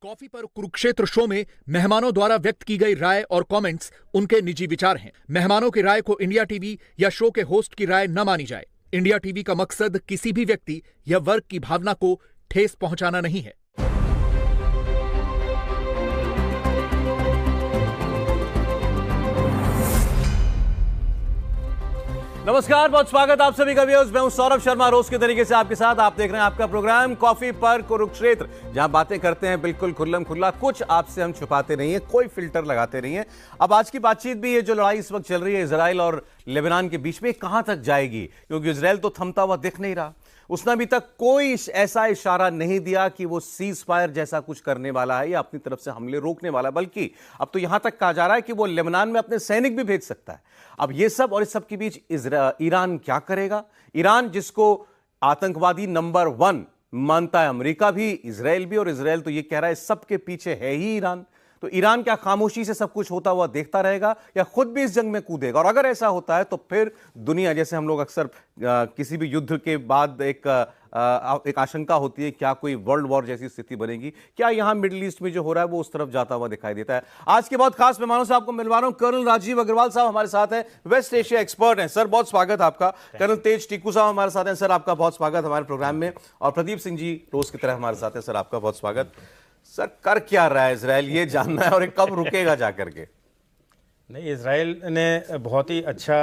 Coffee पर Kurukshetra show में मेहमानों द्वारा व्यक्त की गई राय और कमेंट्स उनके निजी विचार हैं। मेहमानों की राय को इंडिया टीवी या शो के होस्ट की राय न मानी जाए। इंडिया टीवी का मकसद किसी भी व्यक्ति या वर्ग की भावना को ठेस पहुंचाना नहीं है। नमस्कार, बहुत स्वागत आप सभी का व्यूअर्स। मैं हूं सौरभ शर्मा, रोज के तरीके से आपके साथ। आप देख रहे हैं आपका प्रोग्राम कॉफी पर कुरुक्षेत्र, जहां बातें करते हैं बिल्कुल खुल्लम खुल्ला, कुछ आपसे हम छुपाते नहीं है, कोई फिल्टर लगाते नहीं है। अब आज की बातचीत भी, ये जो लड़ाई इस वक्त चल रही है इजराइल और लेबनान के बीच में, कहां तक जाएगी, क्योंकि इजराइल तो थमता हुआ दिख नहीं रहा। उसने अभी तक कोई ऐसा इशारा नहीं दिया कि वो सीज फायर जैसा कुछ करने वाला है या अपनी तरफ से हमले रोकने वाला है, बल्कि अब तो यहां तक कहा जा रहा है कि वो लेबनान में अपने सैनिक भी भेज सकता है। अब ये सब और इस सब के बीच ईरान क्या करेगा? ईरान, जिसको आतंकवादी नंबर 1 मानता है अमेरिका भी, इजराइल भी, और इजराइल तो ये कह रहा है सबके पीछे है ही ईरान। तो ईरान क्या खामोशी से सब कुछ होता हुआ देखता रहेगा या खुद भी इस जंग में कूदेगा? और अगर ऐसा होता है तो फिर दुनिया, जैसे हम लोग अक्सर किसी भी युद्ध के बाद एक आशंका होती है, क्या कोई वर्ल्ड वॉर जैसी स्थिति बनेगी? क्या यहां मिडिल ईस्ट में जो हो रहा है वो उस तरफ जाता हुआ दिखाई देता है? आज के बहुत खास मेहमानों से आपको मिलवा रहा हूं। कर्नल राजीव अग्रवाल साहब हमारे साथ हैं, वेस्ट एशिया एक्सपर्ट हैं। सर, बहुत स्वागत आपका। कर्नल तेज टीकू साहब हमारे साथ हैं। सर, आपका बहुत स्वागत हमारे प्रोग्राम में। और प्रदीप सिंह जी रोज की तरह हमारे साथ हैं। सर, आपका बहुत स्वागत। सर, कर क्या रहा है इजराइल, ये जानना है, और कब रुकेगा जाकर के? नहीं, इजराइल ने बहुत ही अच्छा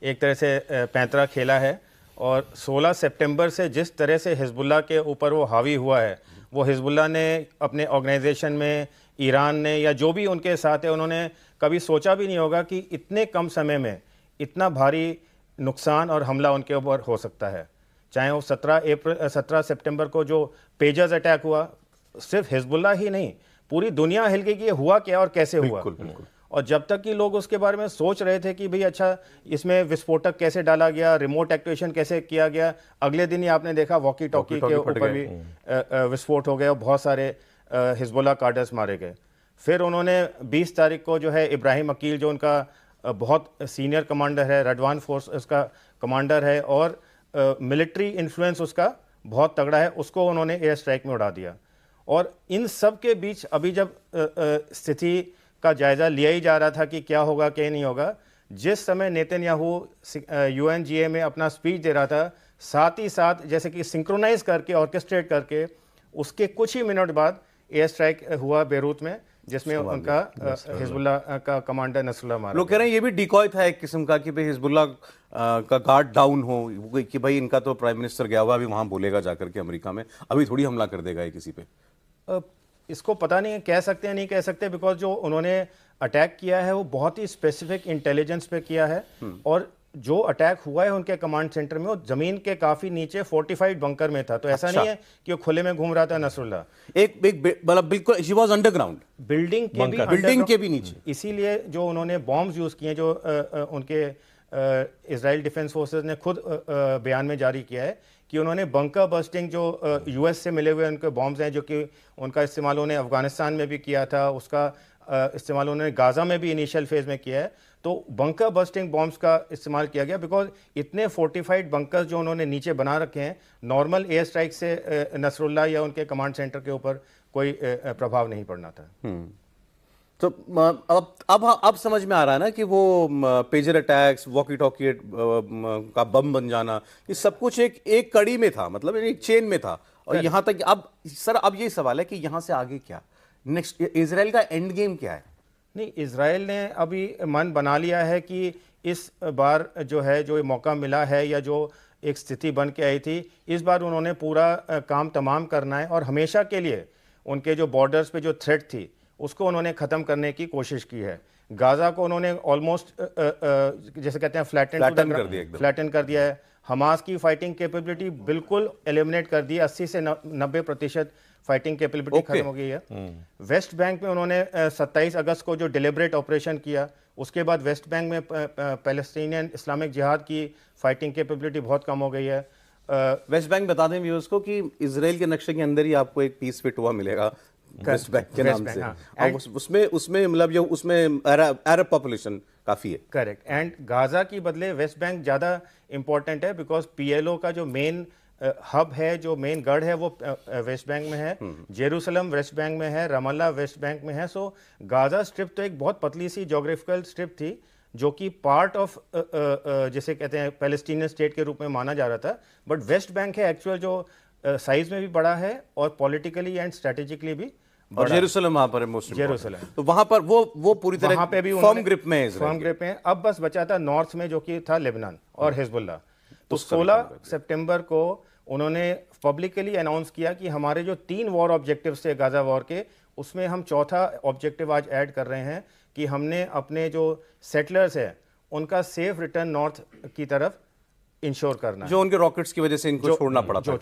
एक तरह से पैंतरा खेला है, और 16 सितंबर से जिस तरह से हिजबुल्लाह के ऊपर वो हावी हुआ है, वो हिजबुल्लाह ने अपने ऑर्गेनाइजेशन में, ईरान ने, या जो भी उनके साथ है, उन्होंने कभी सोचा भी नहीं होगा कि इतने कम समय में इतना भारी नुकसान और हमला उनके ऊपर हो सकता है। चाहे वो 17 सितंबर को जो पेजर्स अटैक हुआ, सिर्फ हिजबुल्लाह ही नहीं, पूरी दुनिया हिल गई कि ये हुआ क्या और कैसे हुआ। बिल्कुल। और जब तक कि लोग उसके बारे में सोच रहे थे कि भाई अच्छा, इसमें विस्फोटक कैसे डाला गया, रिमोट एक्टिवेशन कैसे किया गया, अगले दिन ही आपने देखा वॉकी टॉकी के ऊपर भी विस्फोट हो गया और बहुत सारे हिजबुल्लाह कार्डर्स मारे गए। फिर उन्होंने 20 तारीख को जो है इब्राहिम अकील, जो उनका बहुत सीनियर कमांडर है, रडवान फोर्स उसका कमांडर है और मिलिट्री इन्फ्लुएंस उसका बहुत तगड़ा है, उसको उन्होंने एयर स्ट्राइक में उड़ा दिया। और इन सब के बीच अभी जब स्थिति का जायज़ा लिया ही जा रहा था कि क्या होगा क्या नहीं होगा, जिस समय नेतन्याहू UNGA में अपना स्पीच दे रहा था, साथ ही साथ जैसे कि सिंक्रोनाइज करके, ऑर्केस्ट्रेट करके, उसके कुछ ही मिनट बाद एयर स्ट्राइक हुआ बेरूत में, जिसमें उनका हिजबुल्लाह का कमांडर नसरुल्लाह मारा। लोग कह रहे हैं ये भी डिकॉय था एक किस्म का, कि भाई हिजबुल्लाह का गार्ड डाउन हो, कि भाई इनका तो प्राइम मिनिस्टर गया हुआ, अभी वहां बोलेगा जाकर के अमेरिका में, अभी थोड़ी हमला कर देगा ये किसी पे। इसको पता नहीं है, कह सकते हैं नहीं कह सकते, बिकॉज जो उन्होंने अटैक किया है वो बहुत ही स्पेसिफिक इंटेलिजेंस पे किया है। और जो अटैक हुआ है उनके कमांड सेंटर में, वो जमीन के काफी नीचे फोर्टिफाइड बंकर में था। तो ऐसा नहीं है कि वो खुले में घूम रहा था नसरुल्लाह। एक मतलब बिल्कुल शी वाज अंडरग्राउंड, बिल्डिंग के भी नीचे। इसीलिए जो उन्होंने बॉम्ब्स यूज किए, जो उनके इजराइल डिफेंस फोर्सेस ने खुद बयान में जारी किया है कि उन्होंने बंकर बस्टिंग, जो US से मिले हुए उनके बॉम्ब्स हैं, जो कि उनका इस्तेमाल उन्होंने अफगानिस्तान में भी किया था, उसका इस्तेमाल उन्होंने गाज़ा में भी इनिशियल फेज में किया है। तो बंकर बस्टिंग बॉम्ब्स का इस्तेमाल किया गया, बिकॉज इतने फोर्टिफाइड बंकर्स जो उन्होंने नीचे बना रखे हैं, नॉर्मल एयर स्ट्राइक से नसरुल्लाह या उनके कमांड सेंटर के ऊपर कोई प्रभाव नहीं पड़ना था। तो अब समझ में आ रहा है ना कि वो पेजर अटैक्स, वॉकी टॉकी का बम बन जाना, ये सब कुछ एक कड़ी में था, मतलब एक चेन में था। और यहां तक अब सर, अब ये सवाल है कि यहां से आगे क्या, नेक्स्ट इजराइल का एंड गेम क्या है? नहीं, इजराइल ने अभी मन बना लिया है कि इस बार जो है, जो मौका मिला है या जो एक स्थिति बन के आई थी, इस बार उन्होंने पूरा काम तमाम करना है। और हमेशा के लिए उनके जो बॉर्डर्स पे जो थ्रेट थी, उसको उन्होंने ख़त्म करने की कोशिश की है। गाज़ा को उन्होंने ऑलमोस्ट जैसे कहते हैं फ्लैटन कर दिया है। हमास की फाइटिंग कैपेबिलिटी बिल्कुल एलिमिनेट कर दी है, 80 से 90% फाइटिंग कैपेबिलिटी खत्म हो गई है। वेस्ट बैंक में उन्होंने 27 अगस्त को जो डिलिबरेट ऑपरेशन किया, उसके बाद वेस्ट बैंक में पैलेस्टीनियन इस्लामिक जिहाद की फाइटिंग कैपेबिलिटी बहुत कम हो गई है। वेस्ट बैंक बता दें व्यूअर्स को कि इजराइल के नक्शे के अंदर ही आपको एक पीस फिट हुआ मिलेगा वेस्ट बैंक के नाम से। हाँ। उसमें मतलब जो उसमें अरब पॉपुलेशन काफी है। करेक्ट। एंड गाजा की बदले वेस्ट बैंक ज्यादा इंपॉर्टेंट है, बिकॉज PLO का जो मेन हब है, जो मेन गढ़ है वो वेस्ट बैंक में है, जेरूसलम वेस्ट बैंक में है, रमल्ला वेस्ट बैंक में है। सो गाजा स्ट्रिप तो एक बहुत पतली सी जोग्राफिकल स्ट्रिप थी जो कि पार्ट ऑफ जिसे कहते हैं पैलेस्टीनियन स्टेट के रूप में माना जा रहा था, बट वेस्ट बैंक है एक्चुअल जो साइज में भी बड़ा है और पॉलिटिकली एंड स्ट्रेटेजिकली भी। और जेरूसलम वहां पर है मोस्ट जेरूसलम, तो वहां पर वो पूरी तरह वहां पे भी फर्म ग्रिप में है, फर्म ग्रिप में। अब बस बचा था नॉर्थ में जो कि था लेबनान और हिजबुल्लाह। तो 16 सितंबर को उन्होंने पब्लिकली अनाउंस किया कि हमारे जो 3 वॉर ऑब्जेक्टिव्स थे गाजा वॉर के, उसमें हम चौथा ऑब्जेक्टिव आज ऐड कर रहे हैं कि हमने अपने जो सेटलर्स है उनका सेफ रिटर्न नॉर्थ की तरफ इंश्योर करना, जो उनके रॉकेट्स की वजह से इनको छोड़ना पड़ा था।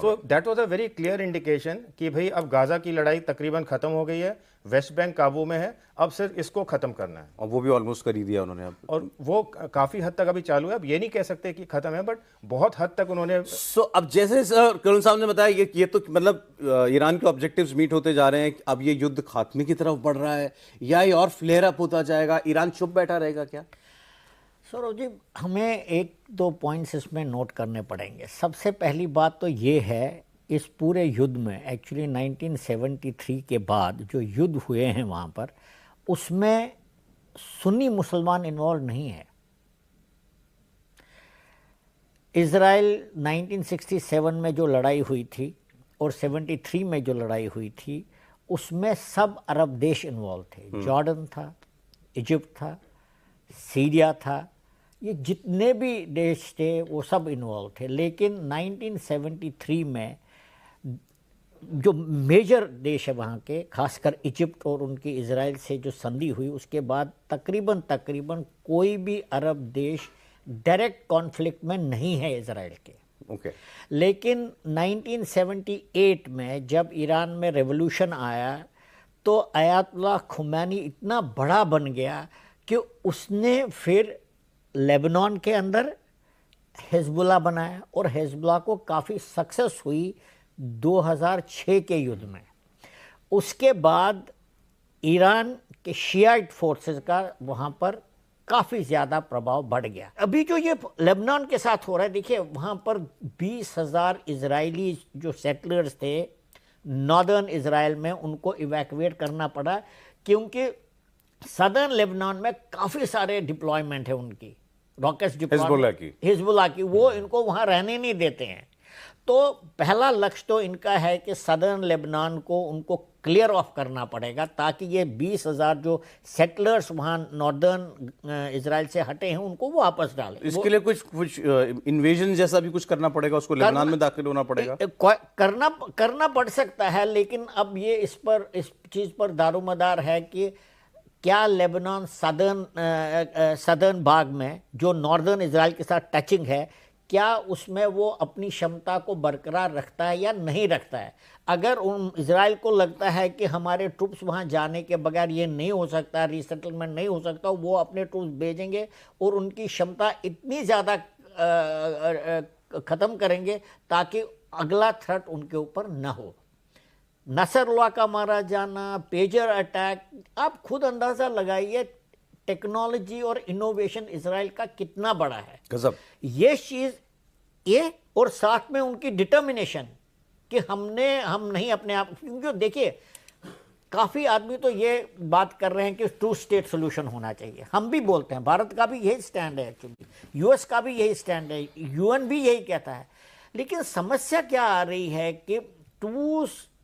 So that was a very clear indication कि भाई अब गाजा की लड़ाई तकरीबन खत्म हो गई है, वेस्ट बैंक काबू में है, अब सिर्फ इसको खत्म करना है। और वो भी ऑलमोस्ट कर ही दिया उन्होंने अब, और वो काफी हद तक अभी चालू है। अब ये नहीं कह सकते कि खत्म है, बट बहुत हद तक उन्होंने अब जैसे कर्नल साहब ने बताया ये तो मतलब ईरान के ऑब्जेक्टिव्स मीट होते जा रहे हैं, अब ये युद्ध खात्मे की तरफ बढ़ रहा है या ये और फ्लेयर अप होता जाएगा, ईरान चुप बैठा रहेगा क्या? सौरभ जी, हमें 1-2 पॉइंट्स इसमें नोट करने पड़ेंगे। सबसे पहली बात तो ये है, इस पूरे युद्ध में एक्चुअली 1973 के बाद जो युद्ध हुए हैं वहाँ पर, उसमें सुन्नी मुसलमान इन्वॉल्व नहीं है। इज़राइल 1967 में जो लड़ाई हुई थी और 73 में जो लड़ाई हुई थी, उसमें सब अरब देश इन्वॉल्व थे। जॉर्डन था, इजिप्ट था, सीरिया था, ये जितने भी देश थे वो सब इन्वॉल्व थे। लेकिन 1973 में जो मेजर देश है वहाँ के, खासकर इजिप्ट और उनकी इज़राइल से जो संधि हुई, उसके बाद तकरीबन कोई भी अरब देश डायरेक्ट कॉन्फ्लिक्ट में नहीं है इज़राइल के। लेकिन 1978 में जब ईरान में रेवोल्यूशन आया तो अयातुल्लाह खुमैनी इतना बड़ा बन गया कि उसने फिर लेबनान के अंदर हिजबुल्लाह बनाया और हिजबुल्लाह को काफ़ी सक्सेस हुई 2006 के युद्ध में। उसके बाद ईरान के शियाइट फोर्सेस का वहाँ पर काफ़ी ज़्यादा प्रभाव बढ़ गया। अभी जो ये लेबनान के साथ हो रहा है, देखिए वहाँ पर 20,000 इजरायली जो सेटलर्स थे नॉर्दर्न इजराइल में, उनको इवैक्यूएट करना पड़ा क्योंकि सदर्न लेबनान में काफ़ी सारे डिप्लॉयमेंट है उनकी, रॉकेट्स हिजबुल्लाह की, वो इनको वहाँ रहने नहीं देते हैं। तो पहला लक्ष्य तो इनका है कि सदर्न लेबनान को उनको क्लियर ऑफ करना पड़ेगा ताकि ये 20,000 जो सेटलर्स वहाँ नॉर्दर्न इजराइल से हटे हैं उनको वो वापस डालें। इसके लिए कुछ इन्वेजन जैसा भी कुछ करना पड़ेगा, उसको लेबनान में दाखिल होना पड़ेगा, करना पड़ सकता है। लेकिन अब ये इस चीज़ पर दारोमदार है कि क्या लेबनान सदर्न भाग में जो नॉर्दर्न इजराइल के साथ टचिंग है, क्या उसमें वो अपनी क्षमता को बरकरार रखता है या नहीं रखता है। अगर इजराइल को लगता है कि हमारे ट्रूप्स वहाँ जाने के बगैर ये नहीं हो सकता, रीसेटलमेंट नहीं हो सकता, वो अपने ट्रूप्स भेजेंगे और उनकी क्षमता इतनी ज़्यादा ख़त्म करेंगे ताकि अगला थ्रेट उनके ऊपर न हो। नसरुल्लाह का मारा जाना, पेजर अटैक, आप खुद अंदाज़ा लगाइए टेक्नोलॉजी और इनोवेशन इजराइल का कितना बड़ा है। गजब। ये चीज़ ये और साथ में उनकी डिटर्मिनेशन कि हम नहीं अपने आप, क्योंकि देखिए काफ़ी आदमी तो ये बात कर रहे हैं कि 2 स्टेट सोल्यूशन होना चाहिए। हम भी बोलते हैं, भारत का भी यही स्टैंड है, एक्चुअली यूएस का भी यही स्टैंड है, यूएन भी यही कहता है। लेकिन समस्या क्या आ रही है कि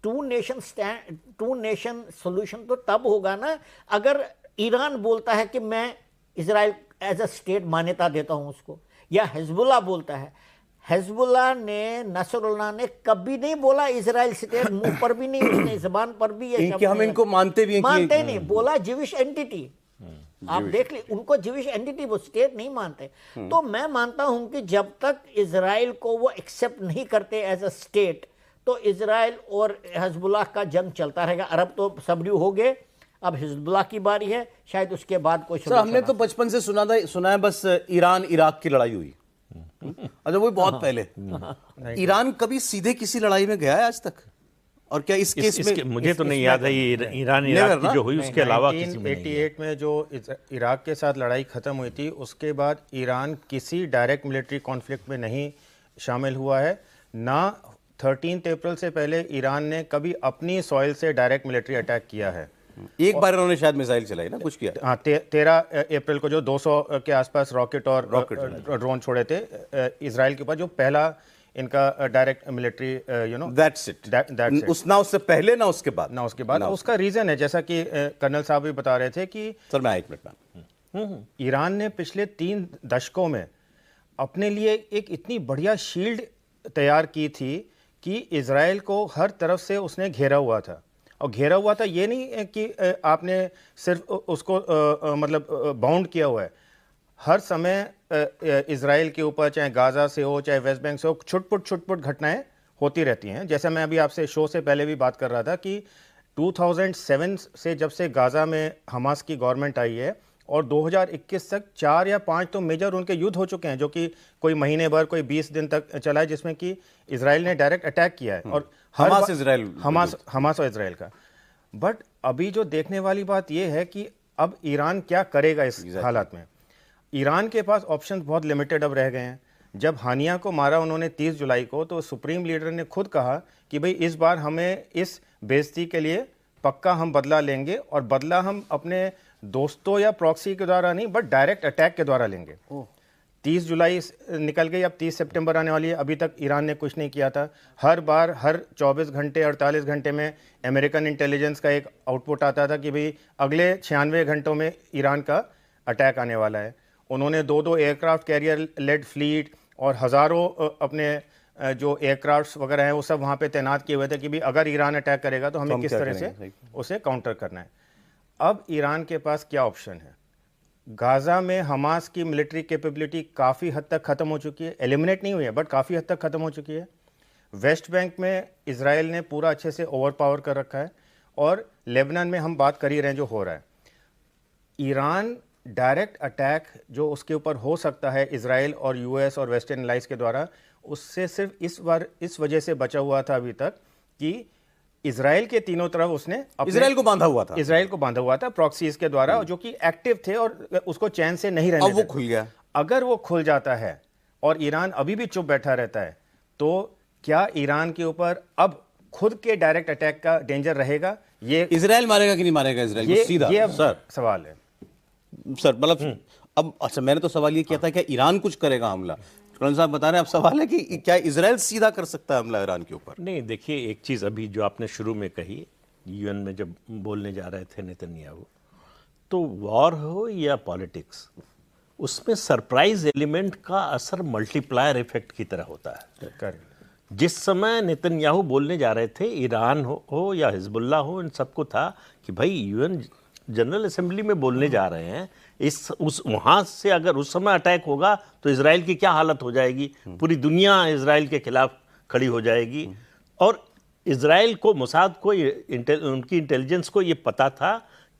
टू नेशन सोल्यूशन तो तब होगा ना अगर ईरान बोलता है कि मैं इजराइल एज अ स्टेट मान्यता देता हूं उसको, या हिजबुल्लाह बोलता है। हिजबुल्लाह ने, नसरुल्लाह ने कभी नहीं बोला इजराइल स्टेट, मुंह पर भी नहीं, उसने ज़बान पर भी ये शब्द हम इनको मानते भी नहीं, बोला जिविश एंटिटी। आप देख ली, उनको जिविश एंटिटी, वो स्टेट नहीं मानते। तो मैं मानता हूं कि जब तक इजराइल को वो एक्सेप्ट नहीं करते एज अ स्टेट, तो इजराइल और हिजबुल्लाह का जंग चलता रहेगा। अरब तो सबड्यू हो गए, अब हिजबुल्लाह की बारी है, शायद उसके बाद कोई। सर, हमने तो बचपन से सुना है बस ईरान इराक की लड़ाई हुई। अच्छा, वो बहुत पहले। ईरान कभी सीधे किसी लड़ाई में गया है आज तक? और क्या इस केस में मुझे तो नहीं याद है ये ईरान इराक की जो हुई उसके अलावा किसी में 1988 में जो इराक के साथ लड़ाई खत्म हुई थी, उसके बाद ईरान किसी डायरेक्ट मिलिट्री कॉन्फ्लिक्ट में नहीं शामिल हुआ है। ना 13 अप्रैल से पहले ईरान ने कभी अपनी सॉइल से डायरेक्ट मिलिट्री अटैक किया है। एक बार उन्होंने शायद मिसाइल चलाई ना, कुछ किया। हाँ, 13 अप्रैल को जो 200 के आसपास रॉकेट और ड्रोन छोड़े थे इजराइल के ऊपर, जो पहला इनका डायरेक्ट मिलिट्री दैट्स इट। उससे पहले ना उसके बाद उसका रीजन है, जैसा कि कर्नल साहब भी बता रहे थे कि सर मैं 1 मिनट ईरान ने पिछले 3 दशकों में अपने लिए एक इतनी बढ़िया शील्ड तैयार की थी कि इजराइल को हर तरफ से उसने घेरा हुआ था। और घेरा हुआ था ये नहीं कि आपने सिर्फ उसको मतलब बाउंड किया हुआ है। हर समय इजराइल के ऊपर, चाहे गाजा से हो चाहे वेस्ट बैंक से हो, छुटपुट घटनाएं होती रहती हैं। जैसे मैं अभी आपसे शो से पहले भी बात कर रहा था कि 2007 से जब से गाजा में हमास की गवर्नमेंट आई है और 2021 तक 4 या 5 तो मेजर उनके युद्ध हो चुके हैं, जो कि कोई महीने भर, कोई 20 दिन तक चला है, जिसमें कि इजराइल ने डायरेक्ट अटैक किया है। और हमास और इजराइल का। बट अभी जो देखने वाली बात यह है कि अब ईरान क्या करेगा इस हालात में। ईरान के पास ऑप्शंस बहुत लिमिटेड अब रह गए हैं। जब हानिया को मारा उन्होंने 30 जुलाई को, तो सुप्रीम लीडर ने खुद कहा कि भाई इस बार हमें इस बेइज्जती के लिए पक्का हम बदला लेंगे, और बदला हम अपने दोस्तों या प्रॉक्सी के द्वारा नहीं, बट डायरेक्ट अटैक के द्वारा लेंगे। 30 जुलाई निकल गई, अब 30 सितंबर आने वाली है। अभी तक ईरान ने कुछ नहीं किया था। हर बार हर 24 घंटे 48 घंटे में अमेरिकन इंटेलिजेंस का एक आउटपुट आता था कि भाई अगले 96 घंटों में ईरान का अटैक आने वाला है। उन्होंने 2-2 एयरक्राफ्ट कैरियर लेड फ्लीट और हज़ारों अपने जो एयरक्राफ्ट्स वगैरह हैं वो सब वहाँ पे तैनात किए हुए थे कि भाई अगर ईरान अटैक करेगा तो हमें किस तरह से उसे काउंटर करना है। अब ईरान के पास क्या ऑप्शन है? गाजा में हमास की मिलिट्री कैपेबिलिटी काफ़ी हद तक ख़त्म हो चुकी है, एलिमिनेट नहीं हुई है बट काफ़ी हद तक ख़त्म हो चुकी है। वेस्ट बैंक में इजराइल ने पूरा अच्छे से ओवर पावर कर रखा है, और लेबनान में हम बात कर ही रहे हैं जो हो रहा है। ईरान डायरेक्ट अटैक जो उसके ऊपर हो सकता है इजराइल और यूएस और वेस्टर्न एलाइज के द्वारा, उससे सिर्फ इस वजह से बचा हुआ था अभी तक कि इजराइल के तीनों तरफ उसने इजराइल को बांधा हुआ था प्रॉक्सीज के द्वारा, जो कि एक्टिव थे और उसको चैन से नहीं रहने देते। अब वो खुल गया। अगर वो खुल जाता है और ईरान अभी भी चुप बैठा रहता है, तो क्या ईरान के ऊपर अब खुद के डायरेक्ट अटैक का डेंजर रहेगा? ये इजराइल मारेगा कि नहीं मारेगा इजराइल को? सीधा ये सर सवाल है सर। मतलब अब अच्छा, मैंने तो सवाल ये किया था क्या ईरान कुछ करेगा हमला? कर्नल साहब बता रहे हैं, अब सवाल है कि क्या इजराइल सीधा कर सकता है हमला ईरान के ऊपर? नहीं, देखिए एक चीज़ अभी जो आपने शुरू में कही, यूएन में जब बोलने जा रहे थे नेतन्याहू, तो वॉर हो या पॉलिटिक्स, उसमें सरप्राइज एलिमेंट का असर मल्टीप्लायर इफेक्ट की तरह होता है। जिस समय नेतन्याहू बोलने जा रहे थे, ईरान हो या हिजबुल्लाह हो, इन सबको था कि भाई यूएन जनरल असेंबली में बोलने जा रहे हैं, वहाँ से अगर उस समय अटैक होगा तो इजराइल की क्या हालत हो जाएगी, पूरी दुनिया इजराइल के खिलाफ खड़ी हो जाएगी। और इजराइल को, मोसाद को, उनकी इंटेलिजेंस को ये पता था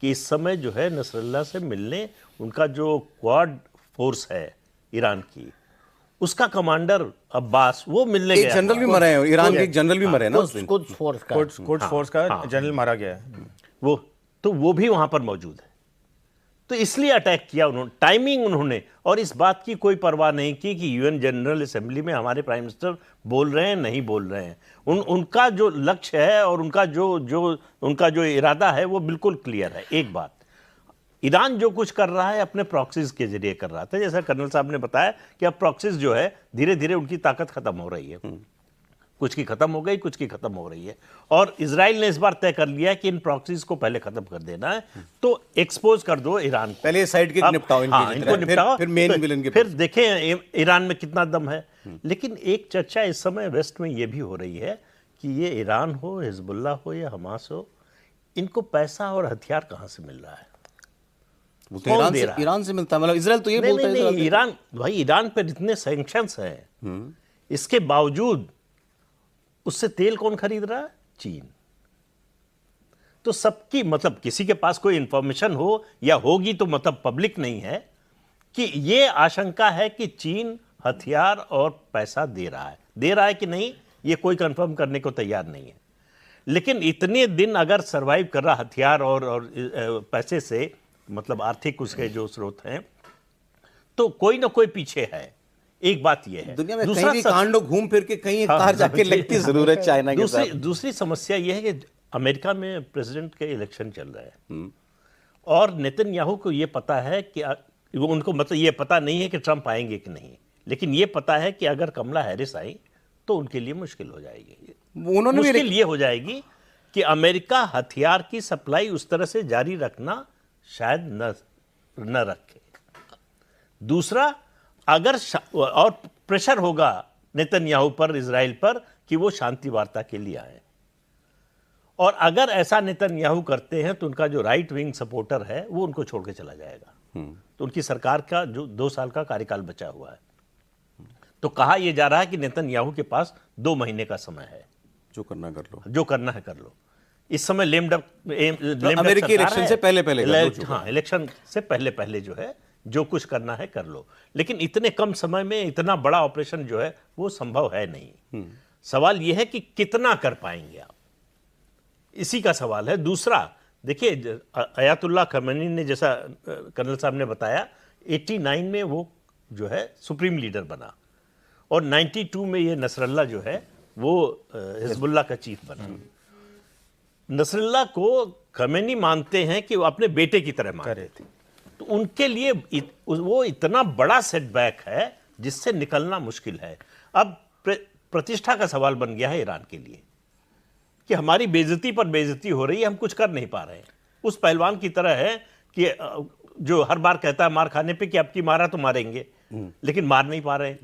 कि इस समय जो है नसरल्लाह से मिलने उनका जो क्वाड फोर्स है ईरान की, उसका कमांडर अब्बास वो मिलने गया। एक जनरल भी मरे हैं, ईरान के एक जनरल भी मरे ना उस दिन, कुड्स फोर्स का जनरल मारा गया है। वो भी वहां पर मौजूद है। तो इसलिए अटैक किया उन्होंने, टाइमिंग उन्होंने, और इस बात की कोई परवाह नहीं की कि यूएन जनरल असेंबली में हमारे प्राइम मिनिस्टर बोल रहे हैं नहीं बोल रहे हैं। उनका जो लक्ष्य है और उनका जो इरादा है वो बिल्कुल क्लियर है। एक बात, ईरान जो कुछ कर रहा है अपने प्रॉक्सीज के जरिए कर रहा था। जैसा कर्नल साहब ने बताया कि अब प्रॉक्सीज जो है धीरे धीरे उनकी ताकत खत्म हो रही है, कुछ की खत्म हो गई, कुछ की खत्म हो रही है। और इजराइल ने इस बार तय कर लिया है कि इन प्रॉक्सीज को पहले खत्म कर देना है, तो एक्सपोज कर दो ईरान को। पहले साइड के निपटाओ, इनको निपटाओ, फिर मेन विलेन के, फिर देखें ईरान में कितना दम है। लेकिन एक चर्चा इस समय वेस्ट में यह भी हो रही है कि ये ईरान हो, हिजबुल्लाह हो या हमास हो, इनको पैसा और हथियार कहां से मिल रहा है? वो तो ईरान से मिलता है। मतलब इजराइल तो ये बोलता है ईरान, भाई ईरान पर इतने सैंक्शंस हैं, इसके बावजूद उससे तेल कौन खरीद रहा है? चीन। तो सबकी, मतलब किसी के पास कोई इंफॉर्मेशन हो या होगी तो मतलब पब्लिक नहीं है, कि ये आशंका है कि चीन हथियार और पैसा दे रहा है कि नहीं, ये कोई कंफर्म करने को तैयार नहीं है। लेकिन इतने दिन अगर सरवाइव कर रहा हथियार और पैसे से, मतलब आर्थिक उसके जो स्रोत हैं, तो कोई ना कोई पीछे है। एक बात यह है, दुनिया में दूसरा कहीं भी कांडो घूम फिर के कहीं एक तार जाके लगती जरूर है चाइना के साथ। दूसरी समस्या यह है कि अमेरिका में प्रेसिडेंट के इलेक्शन चल रहे हैं और नेतन्याहू को यह पता है कि वो उनको मतलब ये पता नहीं है कि ट्रंप आएंगे कि नहीं, लेकिन ये पता है कि अगर कमला हैरिस आई तो उनके लिए मुश्किल हो जाएगी। उन्होंने भी मुश्किल ये हो जाएगी कि अमेरिका हथियार की सप्लाई उस तरह से जारी रखना शायद न रखे। दूसरा, अगर और प्रेशर होगा नेतन्याहू पर, इजराइल पर, कि वो शांति वार्ता के लिए आए, और अगर ऐसा नेतन्याहू करते हैं तो उनका जो राइट विंग सपोर्टर है वो उनको छोड़ के चला जाएगा। तो उनकी सरकार का जो 2 साल का कार्यकाल बचा हुआ है, तो कहा यह जा रहा है कि नेतन्याहू के पास 2 महीने का समय है, जो करना कर लो, जो करना है कर लो। इस समय अमेरिकी इलेक्शन से पहले हाँ, इलेक्शन से पहले जो है जो कुछ करना है कर लो, लेकिन इतने कम समय में इतना बड़ा ऑपरेशन जो है वो संभव है नहीं। सवाल यह है कि कितना कर पाएंगे आप, इसी का सवाल है। दूसरा, देखिए अयातुल्लाह खमेनी ने, जैसा कर्नल साहब ने बताया, 89 में वो जो है सुप्रीम लीडर बना और 92 में ये नसरल्ला जो है वो हिजबुल्लाह का चीफ बना। नसरल्ला को खमेनी मानते हैं कि वो अपने बेटे की तरह मान रहे थे, तो उनके लिए वो इतना बड़ा सेटबैक है जिससे निकलना मुश्किल है। अब प्रतिष्ठा का सवाल बन गया है ईरान के लिए कि हमारी बेइज्जती पर बेइज्जती हो रही है, हम कुछ कर नहीं पा रहे हैं। उस पहलवान की तरह है कि जो हर बार कहता है मार खाने पे कि अब की मारा तो मारेंगे, लेकिन मार नहीं पा रहे।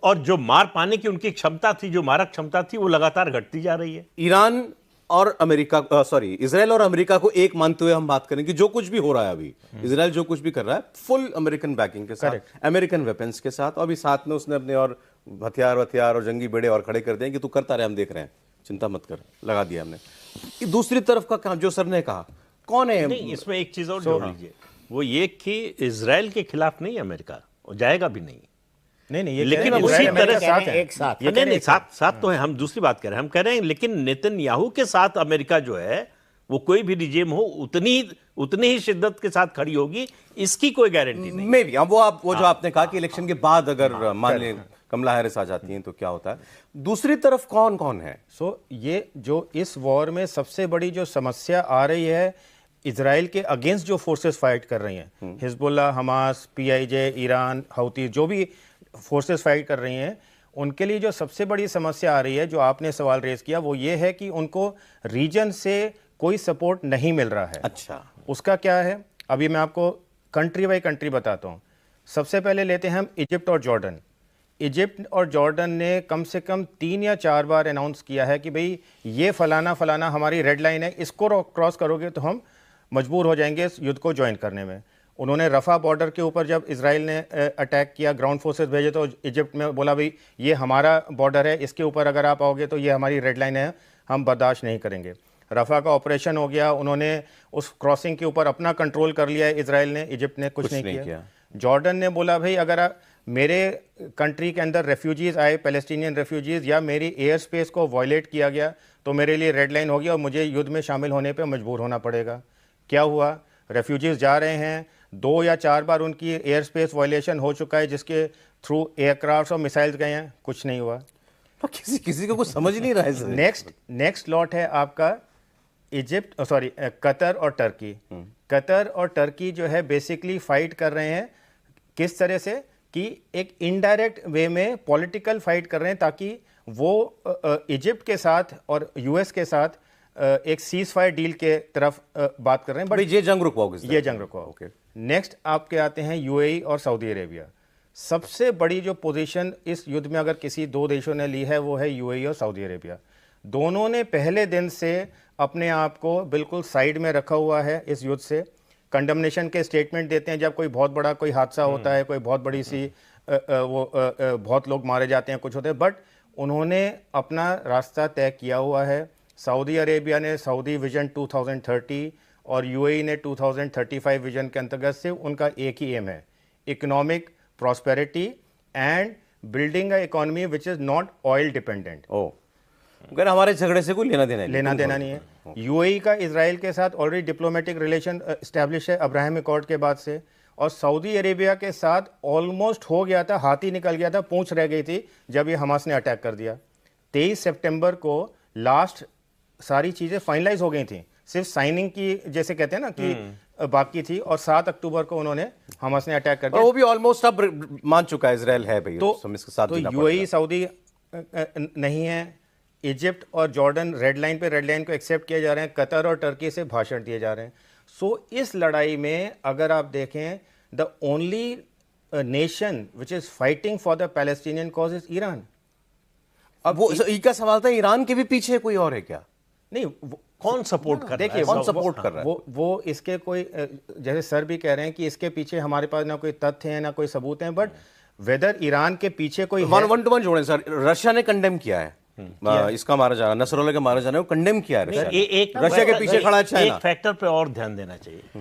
और जो मार पाने की उनकी क्षमता थी, जो मारक क्षमता थी, वो लगातार घटती जा रही है। ईरान और अमेरिका, इजराइल और अमेरिका को एक मानते हुए हम बात करें कि जो कुछ भी हो रहा है अभी, इजराइल जो कुछ भी कर रहा है फुल अमेरिकन बैकिंग के साथ, अमेरिकन वेपन्स के साथ, और अभी साथ में उसने अपने और हथियार और जंगी बेड़े और खड़े कर दिए कि तू करता रहे, हम देख रहे हैं, चिंता मत कर, लगा दिया हमने। दूसरी तरफ का काम जो सर ने कहा, कौन है? नहीं, इसमें एक चीज और जोड़ लीजिए, वो ये कि इजराइल के खिलाफ नहीं अमेरिका, और जाएगा भी नहीं। नहीं, ये लेकिन उसी तरह एक साथ साथ तो है, हम दूसरी बात कर रहे हैं, हम कह रहे हैं लेकिन नेतन्याहू के साथ अमेरिका जो है वो कोई भी रिजीम हो उतनी ही शिद्दत के साथ खड़ी होगी, इसकी कोई गारंटी नहीं। मे बी वो जो आपने कहा कि इलेक्शन के बाद अगर मान लें कमला हैरिस आ जाती हैं तो क्या होता है। दूसरी तरफ कौन कौन है? ये जो इस वॉर में सबसे बड़ी जो समस्या आ रही है, इजराइल के अगेंस्ट जो फोर्सेस फाइट कर रही हैं, हिजबुल्लाह, हमास, PIJ, ईरान, हौती, जो भी फोर्सेस फाइट कर रही हैं, उनके लिए जो सबसे बड़ी समस्या आ रही है, जो आपने सवाल रेज किया, वो ये है कि उनको रीजन से कोई सपोर्ट नहीं मिल रहा है। अच्छा, उसका क्या है? अभी मैं आपको कंट्री बाई कंट्री बताता हूँ। सबसे पहले लेते हैं हम इजिप्ट और जॉर्डन। इजिप्ट और जॉर्डन ने कम से कम 3 या 4 बार अनाउंस किया है कि भाई ये फलाना फलाना हमारी रेड लाइन है, इसको क्रॉस करोगे तो हम मजबूर हो जाएंगे इस युद्ध को ज्वाइन करने में। उन्होंने रफा बॉर्डर के ऊपर जब इसराइल ने अटैक किया, ग्राउंड फोर्सेस भेजे, तो इजिप्ट में बोला भाई ये हमारा बॉर्डर है, इसके ऊपर अगर आप आओगे तो ये हमारी रेड लाइन है, हम बर्दाश्त नहीं करेंगे। रफा का ऑपरेशन हो गया, उन्होंने उस क्रॉसिंग के ऊपर अपना कंट्रोल कर लिया है इसराइल ने, इजिप्ट ने कुछ नहीं किया। जॉर्डन ने बोला भाई अगर मेरे कंट्री के अंदर रेफ्यूजीज आए, पैलेस्टीनियन रेफ्यूजीज, या मेरी एयर स्पेस को वायलेट किया गया तो मेरे लिए रेड लाइन होगी और मुझे युद्ध में शामिल होने पे मजबूर होना पड़ेगा। क्या हुआ? रेफ्यूजीज जा रहे हैं, 2 या 4 बार उनकी एयर स्पेस वायलेशन हो चुका है, जिसके थ्रू एयरक्राफ्ट और मिसाइल्स गए हैं, कुछ नहीं हुआ। किसी को कुछ समझ नहीं रहा है। नेक्स्ट लॉट है आपका कतर और टर्की। कतर और टर्की जो है बेसिकली फाइट कर रहे हैं, किस तरह से कि एक इनडायरेक्ट वे में पॉलिटिकल फाइट कर रहे हैं, ताकि वो इजिप्ट के साथ और US के साथ एक सीज फायर डील के तरफ बात कर रहे हैं, बट ये जंग रुकवाओगे? ये जंग रुकवाओ। ओके, नेक्स्ट आपके आते हैं UAE और सऊदी अरेबिया। सबसे बड़ी जो पोजीशन इस युद्ध में अगर किसी 2 देशों ने ली है वो है UAE और सऊदी अरेबिया। दोनों ने पहले दिन से अपने आप को बिल्कुल साइड में रखा हुआ है इस युद्ध से। कंडमनेशन के स्टेटमेंट देते हैं जब कोई बहुत बड़ा कोई हादसा होता है, कोई बहुत बड़ी सी बहुत लोग मारे जाते हैं, कुछ होते हैं, बट उन्होंने अपना रास्ता तय किया हुआ है। सऊदी अरेबिया ने सऊदी विजन 2030 और UAE ने 2035 विजन के अंतर्गत से उनका एक ही एम है, economic prosperity and building a economy which is not oil dependent. अगर हमारे झगड़े से कोई लेना देना नहीं है। UAE का इजराइल के साथ ऑलरेडी डिप्लोमेटिक रिलेशन एस्टैब्लिश है अब्राहम अकॉर्ड के बाद से। और सऊदी अरेबिया के साथ ऑलमोस्ट हो गया था, हाथ ही निकल गया था, पूंछ रह गई थी जब ये हमास ने अटैक कर दिया। 23 सितंबर को लास्ट सारी चीज़ें फाइनलाइज हो गई थी, सिर्फ साइनिंग की जैसे कहते हैं ना कि बाकी थी, और 7 अक्टूबर को उन्होंने हमास ने अटैक कर दिया। वो भी ऑलमोस्ट अब मान चुका है इजराइल है भाई, तो इसके साथ यूएई सऊदी नहीं है, इजिप्ट और जॉर्डन रेड लाइन को एक्सेप्ट किए जा रहे हैं, कतर और टर्की से भाषण दिए जा रहे हैं। सो इस लड़ाई में अगर आप देखें, the only nation which is fighting for the Palestinian cause is Iran. अब वो का सवाल था, ईरान के भी पीछे कोई और है क्या? नहीं, कौन सपोर्ट कर रहा है? देखिए कौन सपोर्ट कर रहा है? वो इसके कोई जैसे सर भी कह रहे हैं कि इसके पीछे हमारे पास ना कोई तथ्य है ना कोई सबूत है, बट वेदर ईरान के पीछे कोई वन टू वन जोड़े सर। रशिया ने कंडेम किया है इसका मारा जाना, नसरुल्लाह का मारा जाना है, वो कंडेम किया है रशिया ने। रशिया के पीछे खड़ा है चाइना। एक फैक्टर पे और ध्यान देना चाहिए,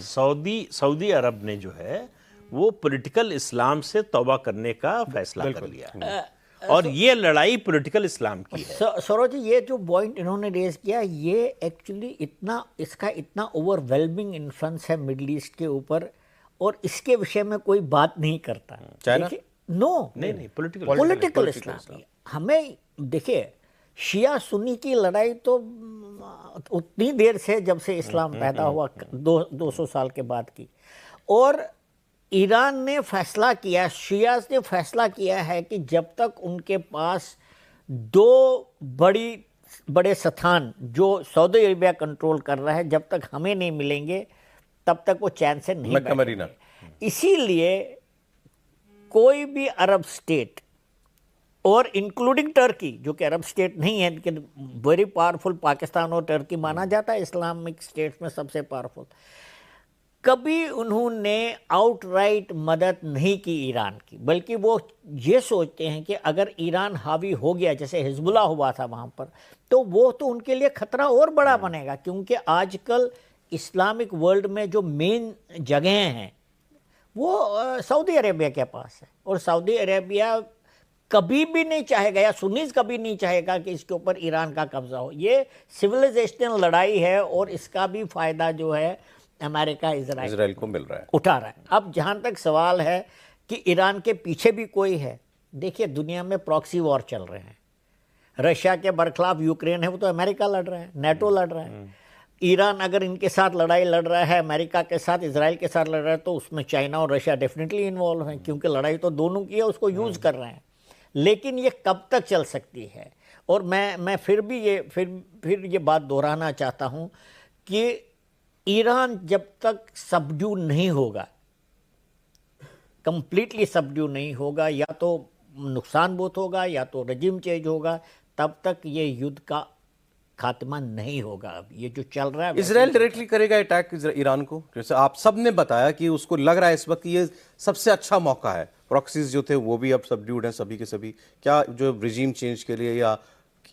सऊदी अरब ने जो है वो पॉलिटिकल इस्लाम से तौबा करने का फैसला कर लिया है, और ये लड़ाई पॉलिटिकल इस्लाम की है। सौरभ जी, ये जो पॉइंट इन्होंने रेज किया, ये एक्चुअली इसका इतना ओवरवेलमिंग इन्फ्लुएंस है मिडिल ईस्ट के ऊपर, और इसके विषय में कोई बात नहीं करता। चाइना? नो, नहीं, पॉलिटिकल इस्लाम। हमें देखिए, शिया सुन्नी की लड़ाई तो उतनी देर से, जब से इस्लाम पैदा हुआ 200 साल के बाद की, और ईरान ने फैसला किया, शियाज ने फैसला किया है कि जब तक उनके पास 2 बड़े स्थान जो सऊदी अरेबिया कंट्रोल कर रहा है, जब तक हमें नहीं मिलेंगे तब तक वो चैन से नहीं बैठेंगे। इसीलिए कोई भी अरब स्टेट, और इंक्लूडिंग टर्की, जो कि अरब स्टेट नहीं है लेकिन वेरी पावरफुल, पाकिस्तान और टर्की माना जाता है इस्लामिक स्टेट्स में सबसे पावरफुल, कभी उन्होंने आउटराइट मदद नहीं की ईरान की, बल्कि वो ये सोचते हैं कि अगर ईरान हावी हो गया, जैसे हिजबुल्लाह हुआ था वहाँ पर, तो वो तो उनके लिए खतरा और बड़ा बनेगा, क्योंकि आजकल इस्लामिक वर्ल्ड में जो मेन जगहें हैं वो सऊदी अरेबिया के पास है, और सऊदी अरेबिया कभी भी नहीं चाहेगा, या सुन्नीस कभी नहीं चाहेगा कि इसके ऊपर ईरान का कब्जा हो। ये सिविलाइजेशनल लड़ाई है, और इसका भी फायदा जो है अमेरिका इजराइल को मिल रहा है, उठा रहा है। अब जहाँ तक सवाल है कि ईरान के पीछे भी कोई है, देखिए दुनिया में प्रॉक्सी वॉर चल रहे हैं। रशिया के बरखिलाफ यूक्रेन है, वो तो अमेरिका लड़ रहा है, नेटो लड़ रहा है। ईरान अगर इनके साथ लड़ाई लड़ रहा है, अमेरिका के साथ, इजराइल के साथ लड़ रहा है, तो उसमें चाइना और रशिया डेफिनेटली इन्वॉल्व हैं, क्योंकि लड़ाई तो दोनों की है, उसको यूज़ कर रहे हैं। लेकिन ये कब तक चल सकती है? और मैं फिर ये बात दोहराना चाहता हूँ कि ईरान जब तक सबड्यू नहीं होगा, कंप्लीटली सबड्यू नहीं होगा, या तो नुकसान बहुत होगा या तो रजीम चेंज होगा, तब तक ये युद्ध का खात्मा नहीं होगा। अब ये जो चल रहा है, इजराइल डायरेक्टली करेगा अटैक ईरान को, जैसे आप सब ने बताया कि उसको लग रहा है इस वक्त ये सबसे अच्छा मौका है। प्रॉक्सीज जो थे वो भी अब सबड्यूड हैं सभी के सभी। क्या जो रिजीम चेंज के लिए, या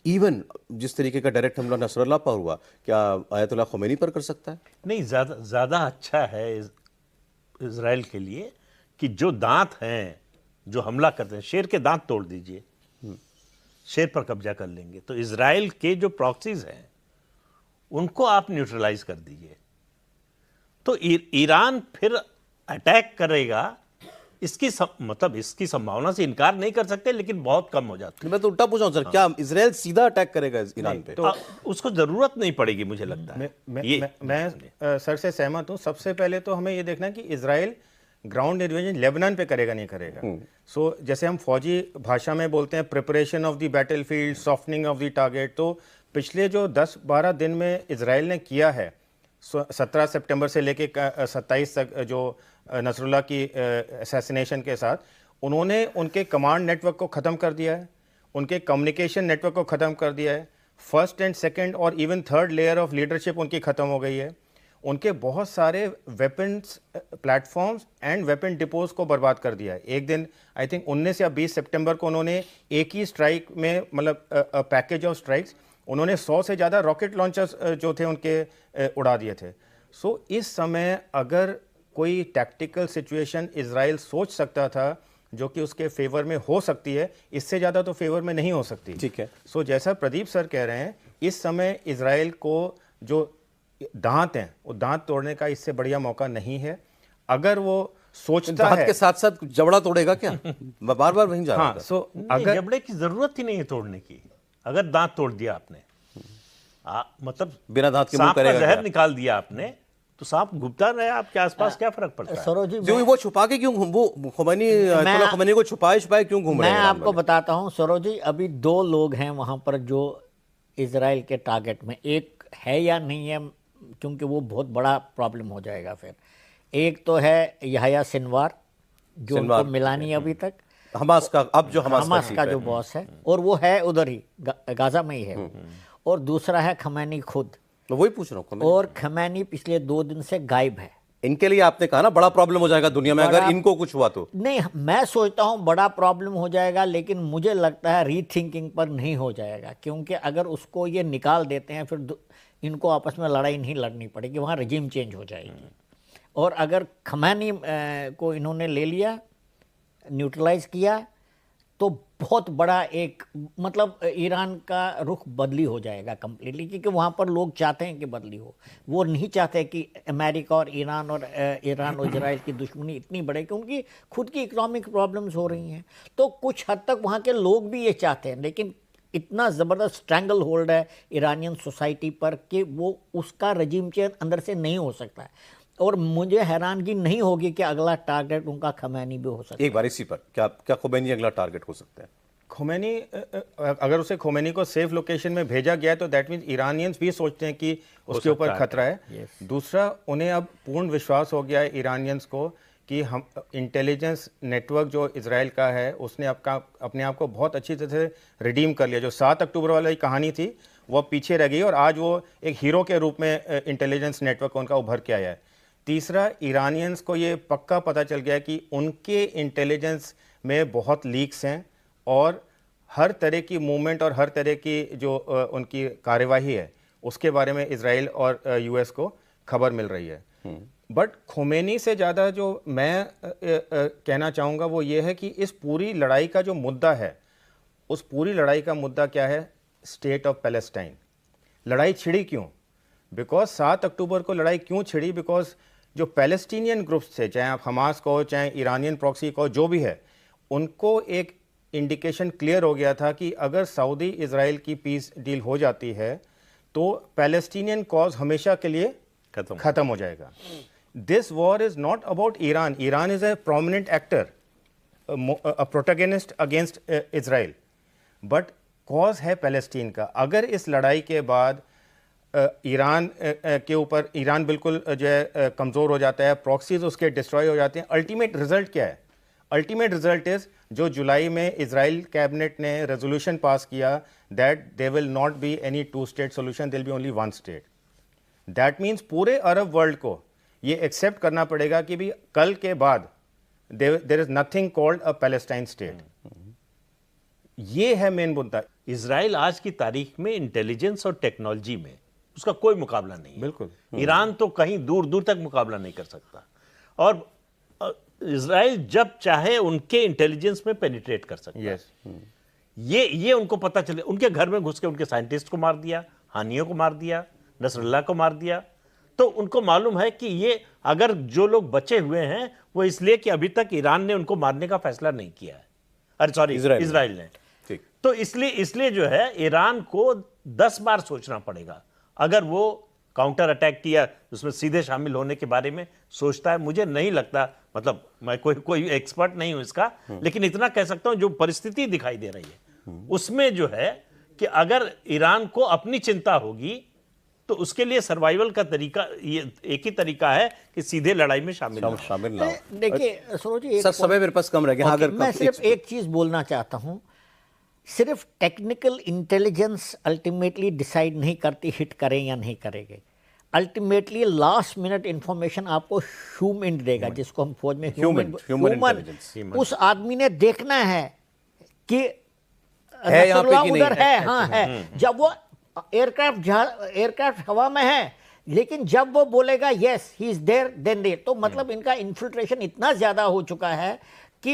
इवन जिस तरीके का डायरेक्ट हमला नसरुल्लाह पर हुआ, क्या आयतुल्लाह खुमैनी पर कर सकता है? नहीं, ज़्यादा अच्छा है इजराइल के लिए कि जो दांत हैं, जो हमला करते हैं, शेर के दांत तोड़ दीजिए, शेर पर कब्जा कर लेंगे। तो इजराइल के जो प्रॉक्सीज हैं उनको आप न्यूट्रलाइज कर दीजिए, तो ईरान फिर अटैक करेगा, इसकी संभावना से इनकार नहीं कर सकते, लेकिन बहुत कम हो जाती है। मैं तो उल्टा पूछा हूं सर, क्या इजराइल सीधा अटैक करेगा ईरान पे? तो उसको जरूरत नहीं पड़ेगी, मुझे लगता है। मैं सर से सहमत हूं। सबसे पहले तो हमें ये देखना है कि इजराइल ग्राउंड इन्वेजन लेबनान पे करेगा नहीं करेगा। सो जैसे हम फौजी भाषा में बोलते हैं preparation of the battlefield, softening of the target, तो पिछले जो 10-12 दिन में इजराइल ने किया है, 17 सितंबर से लेके 27 तक, जो नसरुल्लाह की असैसिनेशन के साथ, उन्होंने उनके कमांड नेटवर्क को ख़त्म कर दिया है, उनके कम्युनिकेशन नेटवर्क को ख़त्म कर दिया है, फर्स्ट एंड सेकंड और even third layer of leadership उनकी ख़त्म हो गई है, उनके बहुत सारे weapons platforms and weapon depots को बर्बाद कर दिया है। एक दिन आई थिंक 19 या 20 सितंबर को उन्होंने एक ही स्ट्राइक में, मतलब पैकेज ऑफ स्ट्राइक्स, उन्होंने 100 से ज़्यादा रॉकेट लॉन्चर्स जो थे उनके उड़ा दिए थे। सो इस समय अगर कोई टैक्टिकल सिचुएशन इजराइल सोच सकता था जो कि उसके फेवर में हो सकती है, इससे ज़्यादा तो फेवर में नहीं हो सकती। ठीक है। सो जैसा प्रदीप सर कह रहे हैं, इस समय इजराइल को जो दांत हैं वो दांत तोड़ने का इससे बढ़िया मौका नहीं है। अगर वो सोचता हाथ है। के साथ साथ जबड़ा तोड़ेगा क्या? मैं बार बार वहीं जा रहा हाँ, था। सो नहीं, अगर जबड़े की जरूरत ही नहीं है तोड़ने की। अगर दांत तोड़ दिया आपने, मतलब बिना दांत के मुंह सांप का करेगा जहर क्या? निकाल दिया आपने, तो सांप घुपता रहे आपके आसपास, क्या फर्क पड़ता है? सरोज जी, जो वो छुपा के क्यों वो खमैनी को छुपाए क्यों घूम रहे मैं हैं ईरान आपको वाले? बताता हूं सरोज जी, अभी 2 लोग हैं वहां पर जो इजराइल के टारगेट में, एक है या नहीं है, क्योंकि वो बहुत बड़ा प्रॉब्लम हो जाएगा फिर। एक तो है यहया सिनवार, जो सिनवार, उनको मिला नहीं अभी तक, हमास का, अब जो हमास हमास का जो बॉस है, और वो है उधर ही गाजा में ही है वो। और दूसरा है खमैनी खुद, मैं वही पूछ रहा हूँ। और खमैनी पिछले 2 दिन से गायब है। इनके लिए आपने कहा ना बड़ा प्रॉब्लम हो जाएगा दुनिया में अगर इनको कुछ हुआ तो। नहीं, मैं सोचता हूं बड़ा प्रॉब्लम हो जाएगा, लेकिन मुझे लगता है रीथिंकिंग पर नहीं हो जाएगा, क्योंकि अगर उसको ये निकाल देते हैं फिर इनको आपस में लड़ाई नहीं लड़नी पड़ेगी, वहाँ रजीम चेंज हो जाएगी। और अगर खमैनी को इन्होंने ले लिया, न्यूट्रलाइज किया, तो बहुत बड़ा एक मतलब ईरान का रुख बदली हो जाएगा कम्प्लीटली, क्योंकि वहाँ पर लोग चाहते हैं कि बदली हो। वो नहीं चाहते कि अमेरिका और ईरान और इजराइल की दुश्मनी इतनी बढ़े, क्योंकि खुद की इकोनॉमिक प्रॉब्लम्स हो रही हैं। तो कुछ हद तक वहाँ के लोग भी ये चाहते हैं, लेकिन इतना ज़बरदस्त स्ट्रैंगल होल्ड है ईरानियन सोसाइटी पर कि वो उसका रजीम चेंज अंदर से नहीं हो सकता है। और मुझे हैरानगी नहीं होगी कि अगला टारगेट उनका खमैनी भी हो सकता है। एक बार इसी पर क्या खुमैनी अगला टारगेट हो सकता है? खोमेनी, अगर उसे खोमेनी को सेफ लोकेशन में भेजा गया है तो दैट मीन्स ईरानियंस भी सोचते हैं कि उसके ऊपर खतरा है। दूसरा, उन्हें अब पूर्ण विश्वास हो गया है ईरानियंस को कि हम इंटेलिजेंस नेटवर्क जो इजराइल का है उसने अपने आप को बहुत अच्छी तरह से रिडीम कर लिया। जो 7 अक्टूबर वाली कहानी थी वो पीछे रह गई और आज वो एक हीरो के रूप में इंटेलिजेंस नेटवर्क उनका उभर के आया है। तीसरा, ईरानियंस को ये पक्का पता चल गया कि उनके इंटेलिजेंस में बहुत लीक्स हैं और हर तरह की मूवमेंट और हर तरह की जो उनकी कार्यवाही है उसके बारे में इजराइल और यूएस को खबर मिल रही है। बट खोमेनी से ज़्यादा जो मैं कहना चाहूँगा वो ये है कि इस पूरी लड़ाई का जो मुद्दा है, उस पूरी लड़ाई का मुद्दा क्या है? State of Palestine. लड़ाई छिड़ी क्यों? बिकॉज 7 अक्टूबर को लड़ाई क्यों छिड़ी? बिकॉज जो पैलेस्टीनियन ग्रुप्स थे, चाहे आप हमास को, चाहे ईरानियन प्रॉक्सी को, जो भी है, उनको एक इंडिकेशन क्लियर हो गया था कि अगर सऊदी इजराइल की पीस डील हो जाती है तो पैलेस्टीनियन कॉज हमेशा के लिए खत्म हो जाएगा। This war is not about Iran. Iran is a prominent actor, a protagonist against Israel, but cause है पैलेस्टीन का। अगर इस लड़ाई के बाद ईरान के ऊपर ईरान बिल्कुल जो है कमज़ोर हो जाता है, प्रॉक्सीज उसके डिस्ट्रॉय हो जाते हैं, अल्टीमेट रिजल्ट क्या है? अल्टीमेट रिजल्ट इज जो जुलाई में इजराइल कैबिनेट ने रेजोल्यूशन पास किया that they will not be any 2 state solution, there will be only 1 state. That means पूरे अरब वर्ल्ड को ये एक्सेप्ट करना पड़ेगा कि भी कल के बाद there is nothing called a Palestine state. ये है मेन मुद्दा। इजराइल आज की तारीख में इंटेलिजेंस और टेक्नोलॉजी में उसका कोई मुकाबला नहीं है। बिल्कुल। ईरान तो कहीं दूर दूर तक मुकाबला नहीं कर सकता, और इजराइल जब चाहे उनके इंटेलिजेंस में पेनिट्रेट कर सकता है। ये उनको पता चले। उनके घर में घुस के उनके साइंटिस्ट को मार दिया, हानियों को मार दिया, नसरुल्लाह को मार दिया। तो उनको मालूम है कि ये अगर जो लोग बचे हुए हैं वो इसलिए कि अभी तक ईरान ने उनको मारने का फैसला नहीं किया है, अरे सॉरी इजराइल ने। ठीक। तो इसलिए जो है ईरान को 10 बार सोचना पड़ेगा अगर वो काउंटर अटैक किया, उसमें सीधे शामिल होने के बारे में सोचता है। मुझे नहीं लगता, मतलब मैं कोई एक्सपर्ट नहीं हूं इसका, लेकिन इतना कह सकता हूं जो परिस्थिति दिखाई दे रही है उसमें जो है कि अगर ईरान को अपनी चिंता होगी तो उसके लिए सर्वाइवल का तरीका ये एक ही तरीका है कि सीधे लड़ाई में शामिल ना हो। देखिए सरोज जी, सर समय मेरे पास कम रह गया। अगर मैं सिर्फ एक चीज बोलना चाहता हूं, सिर्फ टेक्निकल इंटेलिजेंस अल्टीमेटली डिसाइड नहीं करती हिट करें या नहीं करेंगे। अल्टीमेटली लास्ट मिनट इंफॉर्मेशन आपको ह्यूमन देगा, जिसको हम फौज में ह्यूमन। उस आदमी ने देखना है कि नसरुल्लाह उधर है, हाँ है। जब वो एयरक्राफ्ट हवा में है, लेकिन जब वो बोलेगा yes he is there then there, तो मतलब इनका इन्फिल्ट्रेशन इतना ज्यादा हो चुका है कि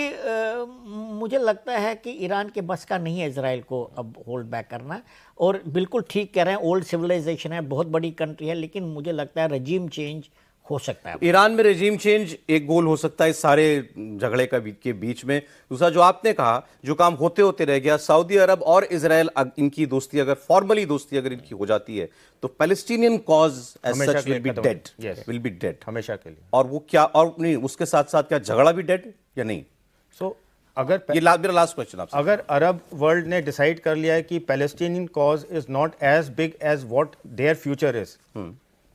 मुझे लगता है कि ईरान के बस का नहीं है इजराइल को अब होल्ड बैक करना। और बिल्कुल ठीक कह रहे हैं, ओल्ड सिविलाइजेशन है, बहुत बड़ी कंट्री है, लेकिन मुझे लगता है रजीम चेंज हो सकता है। ईरान में रेजिम चेंज एक गोल हो सकता है इस सारे झगड़े के बीच में। दूसरा जो आपने कहा, जो काम होते होते रह गया, सऊदी अरब और इजराइल इनकी दोस्ती अगर फॉर्मली दोस्ती अगर इनकी हो जाती है तो Palestinian cause as such will be dead, will be dead हमेशा के लिए। और वो क्या, और नहीं उसके साथ साथ क्या झगड़ा भी डेड या नहीं? सो अगर ये मेरा लास्ट क्वेश्चन आपसे, अगर अरब वर्ल्ड ने डिसाइड कर लिया है कि Palestinian cause is not as big as what their future is,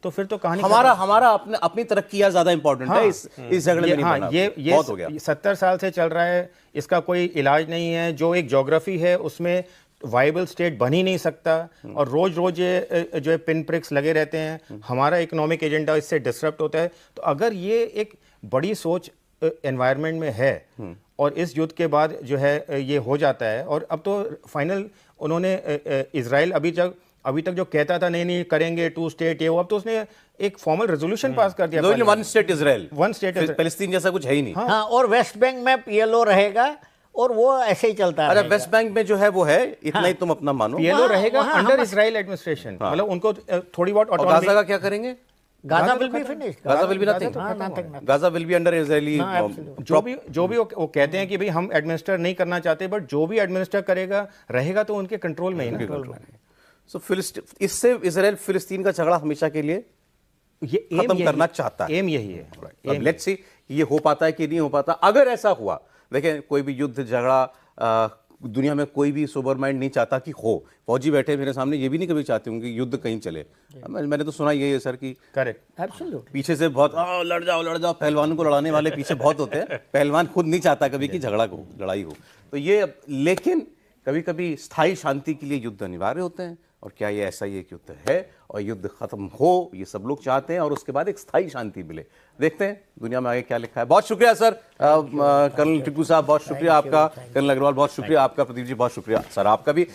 तो फिर तो कहानी हमारा अपनी तरक्की ज्यादा इंपॉर्टेंट है इस झगड़े में नहीं हाँ, बनना। ये बहुत हो गया। 70 साल से चल रहा है, इसका कोई इलाज नहीं है। जो एक ज्योग्राफी है उसमें वाइबल स्टेट बन ही नहीं सकता, और रोज रोज ये जो है पिन प्रिक्स लगे रहते हैं। हमारा इकोनॉमिक एजेंडा इससे डिसरप्ट होता है। तो अगर ये एक बड़ी सोच एनवायरनमेंट में है और इस युद्ध के बाद जो है ये हो जाता है, और अब तो फाइनल उन्होंने इजराइल अभी तक जो कहता था नहीं करेंगे 2 स्टेट, ये वो, अब तो उसने एक फॉर्मल रेजोल्यूशन पास कर दिया। 1 स्टेट इजराइल, 1 स्टेट पैलेस्टीन जैसा कुछ है ही नहीं। हाँ, और वेस्ट बैंक में PLO रहेगा और वो ऐसे ही चलता है। अरे वेस्ट बैंक में जो है वो है, इतना ही तुम अपना मानो। PLO रहेगा अंडर इजराइल एडमिनिस्ट्रेशन, मतलब उनको थोड़ी बहुत और गाजा का क्या करेंगे? Gaza will be finished, Gaza will be nothing, Gaza will be under Israeli. जो भी वो कहते हैं कि भाई हम एडमिनिस्टर नहीं करना चाहते, बट जो भी एडमिनिस्टर करेगा रहेगा तो उनके कंट्रोल में ही ना। सो इससे इजराइल फिलिस्तीन का झगड़ा हमेशा के लिए ये खत्म करना चाहता है। एम यही है। अब लेट्स सी ये हो पाता है कि नहीं हो पाता। अगर ऐसा हुआ, देखें कोई भी युद्ध झगड़ा दुनिया में कोई भी सोबर माइंड नहीं चाहता कि हो। फौजी बैठे मेरे सामने ये भी नहीं कभी चाहते होंगे कि युद्ध कहीं चले। मैंने तो सुना ये है सर कि करेक्ट, एब्सोल्युटली, पीछे से बहुत लड़ जाओ, पहलवान को लड़ाने वाले पीछे बहुत होते हैं। पहलवान खुद नहीं चाहता कभी कि लड़ाई हो। तो ये, लेकिन कभी कभी स्थायी शांति के लिए युद्ध अनिवार्य होते हैं, और क्या ये ऐसा ही एक युद्ध है और युद्ध खत्म हो ये सब लोग चाहते हैं, और उसके बाद एक स्थायी शांति मिले। देखते हैं दुनिया में आगे क्या लिखा है। बहुत शुक्रिया सर, कर्नल टिप्पू साहब बहुत शुक्रिया आपका, कर्नल अग्रवाल बहुत शुक्रिया आपका, प्रदीप जी बहुत शुक्रिया सर आपका भी।